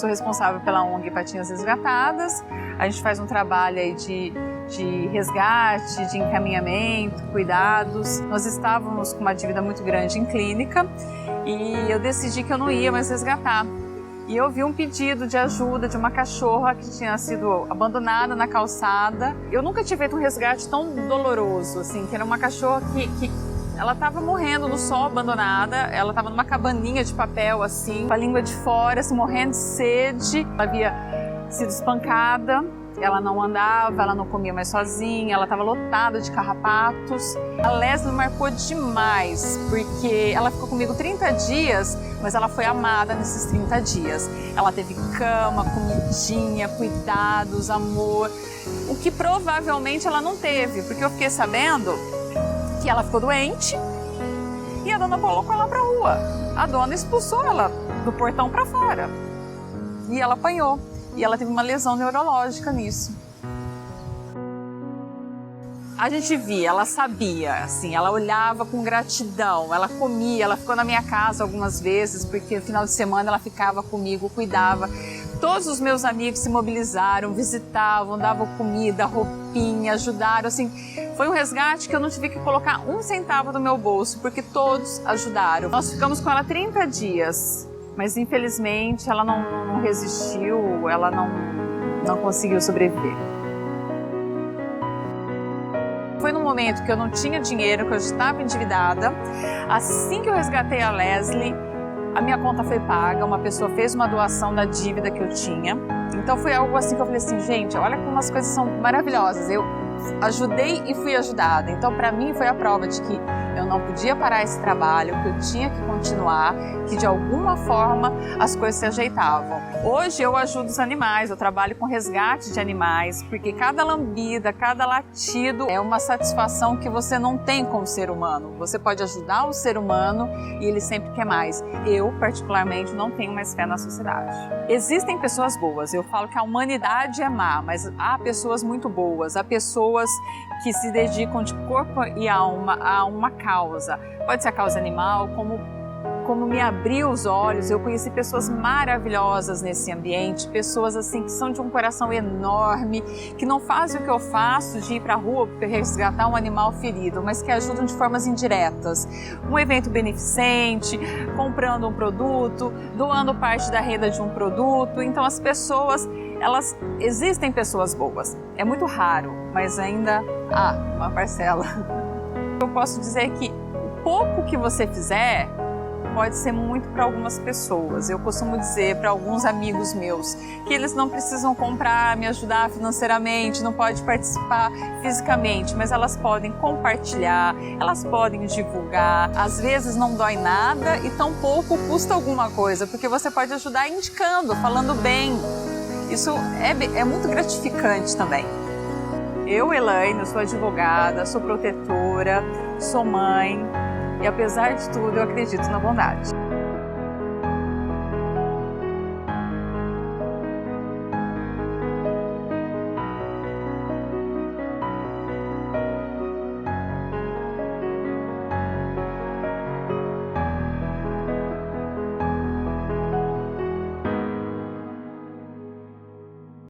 sou responsável pela ONG Patinhas Resgatadas. A gente faz um trabalho aí de resgate, de encaminhamento, cuidados. Nós estávamos com uma dívida muito grande em clínica e eu decidi que eu não ia mais resgatar. E eu vi um pedido de ajuda de uma cachorra que tinha sido abandonada na calçada. Eu nunca tinha feito um resgate tão doloroso, assim, que era uma cachorra que ela estava morrendo no sol, abandonada. Ela estava numa cabaninha de papel, assim, com a língua de fora, assim, morrendo de sede. Ela havia sido espancada. Ela não andava, ela não comia mais sozinha, ela estava lotada de carrapatos. A Leslie marcou demais, porque ela ficou comigo 30 dias, mas ela foi amada nesses 30 dias. Ela teve cama, comidinha, cuidados, amor, o que provavelmente ela não teve, porque eu fiquei sabendo que ela ficou doente e a dona colocou ela pra rua. A dona expulsou ela do portão para fora e ela apanhou. E ela teve uma lesão neurológica nisso. A gente via, ela sabia, assim, ela olhava com gratidão, ela comia, ela ficou na minha casa algumas vezes, porque no final de semana ela ficava comigo, cuidava. Todos os meus amigos se mobilizaram, visitavam, davam comida, roupinha, ajudaram, assim. Foi um resgate que eu não tive que colocar um centavo do meu bolso, porque todos ajudaram. Nós ficamos com ela 30 dias. Mas infelizmente ela não resistiu, ela não conseguiu sobreviver. Foi num momento que eu não tinha dinheiro, que eu estava endividada. Assim que eu resgatei a Leslie, a minha conta foi paga, uma pessoa fez uma doação da dívida que eu tinha. Então foi algo assim que eu falei assim, gente, olha como as coisas são maravilhosas. Eu ajudei e fui ajudada. Então para mim foi a prova de que eu não podia parar esse trabalho, que eu tinha que continuar, que de alguma forma as coisas se ajeitavam. Hoje eu ajudo os animais, eu trabalho com resgate de animais, porque cada lambida, cada latido é uma satisfação que você não tem como ser humano. Você pode ajudar o ser humano e ele sempre quer mais. Eu, particularmente, não tenho mais fé na sociedade. Existem pessoas boas, eu falo que a humanidade é má, mas há pessoas muito boas, há pessoas que se dedicam de corpo e alma a uma causa. Pode ser a causa animal, como me abriu os olhos, eu conheci pessoas maravilhosas nesse ambiente, pessoas assim que são de um coração enorme, que não fazem o que eu faço de ir para a rua resgatar um animal ferido, mas que ajudam de formas indiretas. Um evento beneficente, comprando um produto, doando parte da renda de um produto. Então as pessoas, existem pessoas boas. É muito raro, mas ainda há uma parcela. Eu posso dizer que o pouco que você fizer pode ser muito para algumas pessoas. Eu costumo dizer para alguns amigos meus que eles não precisam comprar, me ajudar financeiramente, não podem participar fisicamente, mas elas podem compartilhar, elas podem divulgar. Às vezes não dói nada e tampouco custa alguma coisa, porque você pode ajudar indicando, falando bem. Isso é muito gratificante também. Eu, Elaine, sou advogada, sou protetora, sou mãe e, apesar de tudo, eu acredito na bondade.